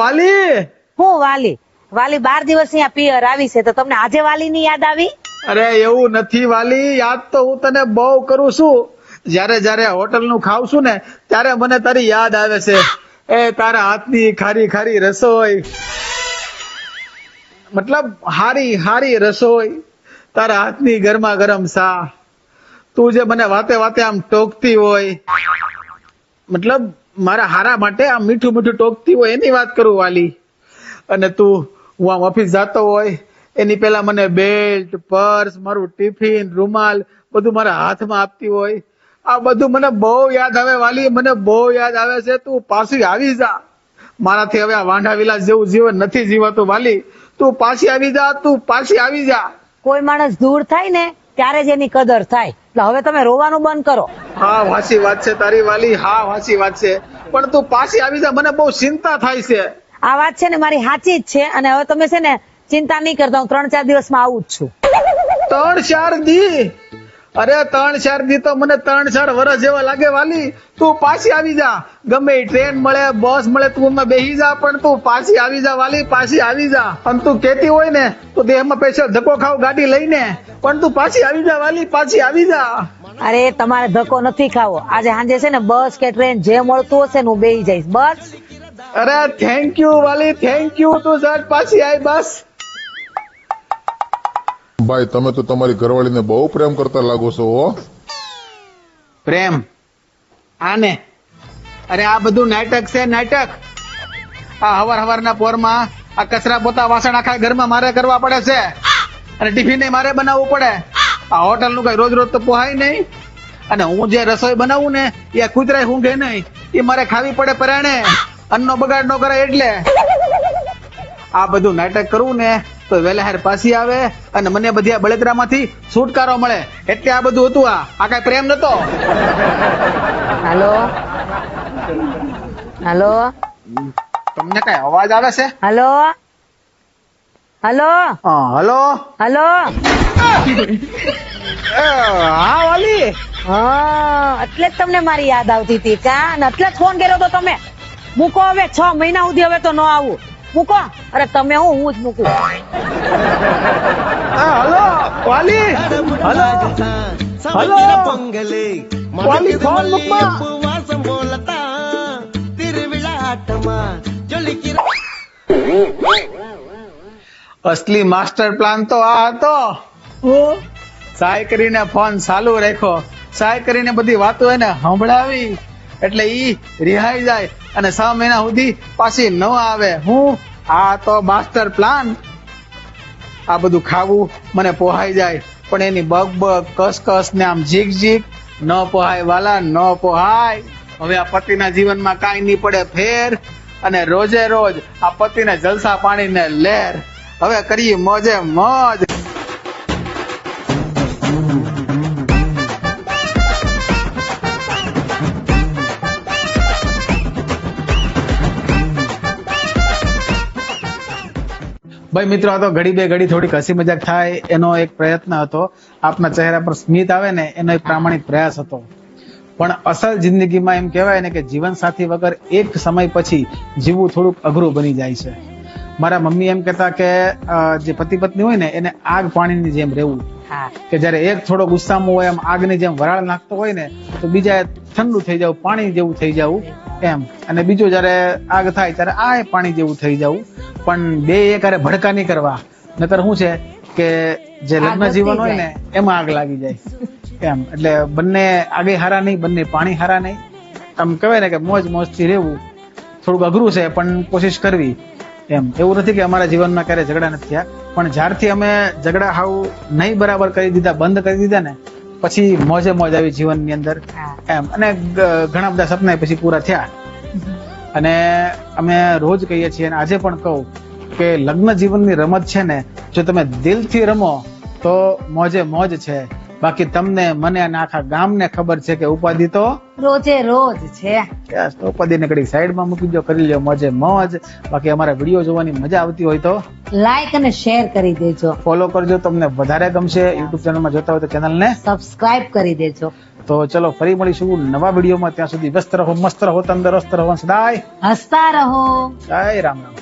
વાલી. હું વાલી? વાલી 12 દિવસ અહીંયા પિયર આવી છે તો તમને આજે વાલી ની યાદ આવી? અરે એવું નથી વાલી, યાદ તો હું તને બહુ કરું છું. જયારે હોટલ નું ખાવ છું ને ત્યારે મને તારી યાદ આવે છે. એ તારા હાથની ખારી ખારી રસોઈ, મતલબ હારી હારી રસોઈ, તારા હાથની ગરમા ગરમ સા, તું જે મને વાતે વાતે આમ ટોકતી હોય, મતલબ મારા હારા માટે આમ મીઠું મીઠું ટોકતી હોય એની વાત કરું વાલી. અને તું હું આમ ઓફિસ જાતો હોય એની પેલા મને બેલ્ટ, પર્સ, મારું ટિફિન, રૂમાલ બધું મારા હાથમાં આપતી હોય. આ બધું મને બહુ યાદ આવે વાલી, મને બહુ યાદ આવે છે. તું પાછી આવી જા. મારાથી હવે આ વાંઢા વિલાસ જેવું જીવન નથી જીવાતું વાલી. તું પાછી આવી જા, તું પાછી આવી જા. કોઈ માણસ દૂર થાય ને ત્યારે જ એની કદર થાય. એટલે હવે તમે રોવાનું બંધ કરો. હા વાસી વાત છે તારી વાલી, હા વાસી વાત છે. પણ તું પાછી આવી જા, મને બહુ ચિંતા થાય છે. આ વાત છે ને મારી સાચી જ છે. અને હવે તમે છે ને ચિંતા નહીં કરતા, હું 3-4 દિવસમાં આવું જ છું. 3-4 દી? અરે 3-4 દી તો મને 3-4 વર્ષ જેવા લાગે વાલી. તું પાછી આવી જા. ગમે એ ટ્રેન મળે, બસ મળે, તું એમાં બેસી જા, પણ તું પાછી આવી જા વાલી, પાછી આવી જા. અને તું કેતી હોય ને તો દેહમાં સ્પેશિયલ ધક્કો ખાવ ગાડી લઈને, પણ તું પાછી આવી જા વાલી, પાછી આવી જા. અરે તમારે ધક્કો નથી ખાવો. આજે સાંજે છે ને બસ કે ટ્રેન જે મળતું હશે ને હું બેસી જઈશ. બસ. અરે થેન્ક યુ વાલી, થેન્ક યુ. તું સર પાછી આવી બસ. ભાઈ તમે તો તમારી ઘરવાળીને બહુ પ્રેમ કરતા લાગો છો હો. પ્રેમ આને? અરે આ બધું નાટક છે, નાટક. આ હવારના પોરમાં આ કચરા પોતા વાસણ આખા ઘરમાં મારે કરવા પડે છે, અને ટિફિન મારે બનાવવું પડે. આ હોટલ નું કઈ રોજ રોજ તો પોહાય નહીં. અને હું જે રસોઈ બનાવું ને એ કૂતરાય ઊંઘે નહીં, એ મારે ખાવી પડે પરાણે. અન્નનો બગાડ ન કરે એટલે. આ બધું નાટક કરવું ને તો વેલાહેર પાછી આવે અને મને બધી આ બળતરામાંથી છુટકારો મળે, એટલે આ બધું હતું. આ કઈ પ્રેમ નતો. હાલો હાલો તમને કઈ અવાજ આવે છે? હાલો હાલો હલો હાલો. હા વાલી. હા એટલે જ તમને મારી યાદ આવતી હતી કા? અને એટલે જ ફોન કર્યો તો તમે. મૂકો હવે, 6 મહિના સુધી હવે તો ન આવું. મૂકો. અરે તમે હું જ મૂકું. હલો વાલી. હલો હલો વાલી, ફોન મૂકમાં. અસલી માસ્ટર પ્લાન તો આ હતો. સાય કરીને ફોન ચાલુ રાખ્યો, સાય કરીને બધી વાતો એને સંભળાવી, એટલે ઈ રિહાઈ જાય અને 6 મહિના સુધી પાછી ન આવે. હું આ તો માસ્ટર પ્લાન. આ બધું ખાવું મને પોહાઈ જાય, પણ એની બગ કસ ને આમ ઝીક ઝીક ન પોહાય વાલા, ન પોહાય. હવે આ પતિના જીવનમાં કાંઈ નહીં પડે ફેર, અને રોજે રોજ આ પતિને જલસા પાણીને લહેર. હવે કરીએ મોજે મોજ. ભાઈ મિત્રો, આ તો ઘડી બે ઘડી થોડીક હસી મજાક થાય એનો એક પ્રયત્ન હતો. આપના ચહેરા પર સ્મિત આવે ને એનો એક પ્રામાણિક પ્રયાસ હતો. પણ અસલ જિંદગીમાં એમ કહેવાય ને કે જીવન સાથી વગર એક સમય પછી જીવવું થોડુંક અઘરું બની જાય છે. મારા મમ્મી એમ કહેતા કે જે પતિ પત્ની હોય ને એને આગ પાણીની જેમ રહેવું. કે જયારે એક થોડો ગુસ્સામાં હોય, એમ આગની જેમ વરાળ નાખતો હોય ને તો બીજા ઠંડુ થઈ જવું, પાણી જેવું થઈ જવું એમ. અને બીજું જયારે આગ થાય ત્યારે આ પાણી જેવું થઈ જવું. પણ બે એકારે ભડકા નહીં કરવા, નકર શું છે કે જે લગ્ન જીવન હોય ને એમાં આગ લાગી જાય એમ. એટલે બંને આગે હારા નહીં, બંને પાણી હારા નહીં. આમ કહેવાય ને કે મોજ મોજથી રહેવું થોડુંક અઘરું છે, પણ કોશિશ કરવી એમ. એવું નથી કે અમારા જીવનમાં ક્યારે ઝઘડા નથી થયા, પણ જ્યારથી અમે ઝઘડા હાવ નહીં બરાબર કરી દીધા, બંધ કરી દીધા ને પછી મોજે મોજ આવી જીવનની અંદર એમ. અને ઘણા બધા સપના પછી પૂરા થયા. અને અમે રોજ કહીએ છીએ અને આજે પણ કહું કે લગ્ન જીવનની રમત છે ને, જો તમે દિલથી રમો તો મોજે મોજ છે. બાકી તમને, મને અને આખા ગામને ખબર છે કે ઉપાધિ તો રોજે રોજ છે. ઉપાધિને કડી સાઈડમાં મૂકી દો, કરી લો મોજે મોજ. બાકી અમારા વિડીયો જોવાની મજા આવતી હોય તો લાઈક અને શેર કરી દેજો, ફોલો કરજો, તમને વધારે ગમશે. યુટ્યુબ ચેનલમાં જોતા હોય તો ચેનલને. સબસ્ક્રાઇબ કરી દેજો. તો ચલો ફરી મળીશું નવા વિડીયોમાં. ત્યાં સુધી વ્યસ્ત રહો, મસ્ત રહો, તંદુરસ્ત રહો, સદાય હસતા રહો. જય રામ રામ.